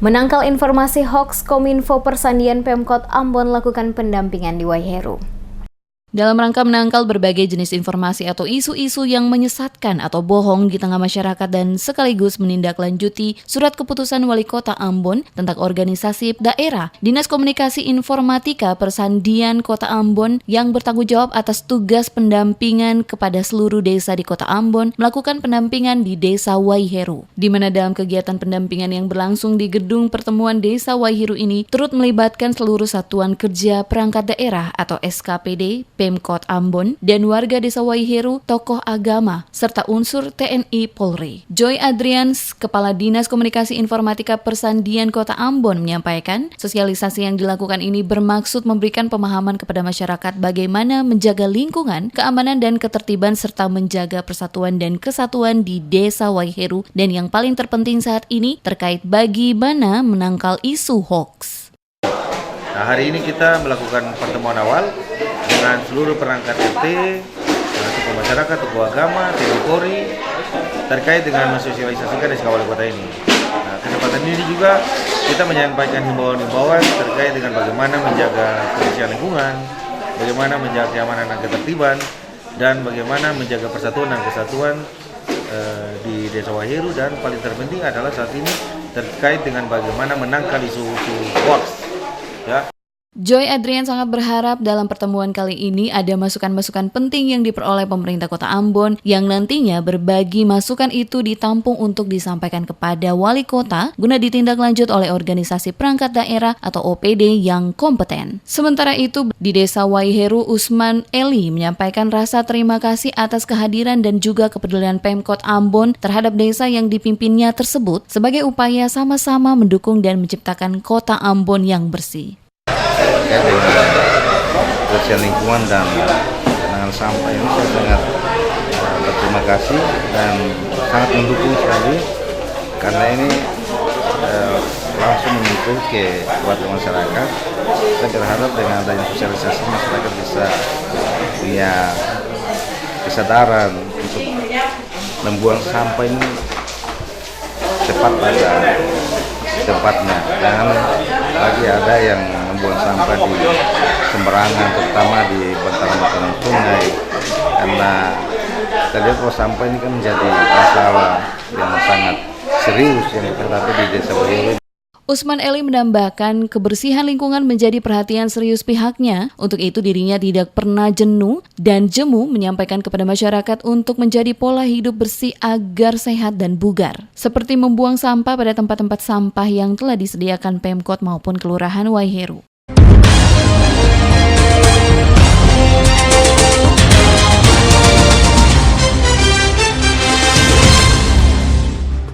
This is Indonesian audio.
Menangkal informasi hoaks, Kominfo Persandian Pemkot Ambon lakukan pendampingan di Waiheru. Dalam rangka menangkal berbagai jenis informasi atau isu-isu yang menyesatkan atau bohong di tengah masyarakat dan sekaligus menindaklanjuti surat keputusan Wali Kota Ambon tentang organisasi daerah, Dinas Komunikasi Informatika Persandian Kota Ambon yang bertanggung jawab atas tugas pendampingan kepada seluruh desa di Kota Ambon melakukan pendampingan di Desa Waiheru, di mana dalam kegiatan pendampingan yang berlangsung di Gedung Pertemuan Desa Waiheru ini turut melibatkan seluruh satuan kerja perangkat daerah atau SKPD, Pemkot Ambon, dan warga Desa Waiheru, tokoh agama, serta unsur TNI Polri. Joy Adrians, Kepala Dinas Komunikasi Informatika Persandian Kota Ambon menyampaikan, sosialisasi yang dilakukan ini bermaksud memberikan pemahaman kepada masyarakat bagaimana menjaga lingkungan, keamanan dan ketertiban serta menjaga persatuan dan kesatuan di Desa Waiheru, dan yang paling terpenting saat ini terkait bagaimana menangkal isu hoaks. Nah, hari ini kita melakukan pertemuan awal dengan seluruh perangkat RT, tokoh masyarakat, tokoh agama, TNI Polri terkait dengan mensosialisasikan SK Wali Kota ini. Nah, kesempatan ini juga kita menyampaikan himbauan-himbauan terkait dengan bagaimana menjaga kebersihan lingkungan, bagaimana menjaga keamanan dan ketertiban, dan bagaimana menjaga persatuan dan kesatuan di Desa Waiheru, dan paling terpenting adalah saat ini terkait dengan bagaimana menangkal isu-isu hoax. Ya. Joy Adrian sangat berharap dalam pertemuan kali ini ada masukan-masukan penting yang diperoleh pemerintah Kota Ambon yang nantinya berbagi masukan itu ditampung untuk disampaikan kepada Wali Kota guna ditindaklanjut oleh organisasi perangkat daerah atau OPD yang kompeten. Sementara itu, di Desa Waiheru, Usman Eli menyampaikan rasa terima kasih atas kehadiran dan juga kepedulian Pemkot Ambon terhadap desa yang dipimpinnya tersebut sebagai upaya sama-sama mendukung dan menciptakan Kota Ambon yang bersih. Terkait dengan kebersihan lingkungan dan penanganan sampah ini saya sangat berterima kasih dan sangat mendukung sekali karena ini langsung menyentuh ke warga masyarakat. Saya berharap dengan adanya sosialisasi masyarakat bisa punya kesadaran untuk membuang sampah ini cepat pada tempatnya. Jangan lagi ada yang membuang sampah di sembarangan, terutama di bantaran-bantaran sungai, karena kita lihat bahwa sampah ini kan menjadi masalah yang sangat serius yang kita hadapi di Desa Waiheru. Usman Eli menambahkan kebersihan lingkungan menjadi perhatian serius pihaknya. Untuk itu dirinya tidak pernah jenuh dan jemu menyampaikan kepada masyarakat untuk menjadi pola hidup bersih agar sehat dan bugar. Seperti membuang sampah pada tempat-tempat sampah yang telah disediakan Pemkot maupun Kelurahan Waiheru.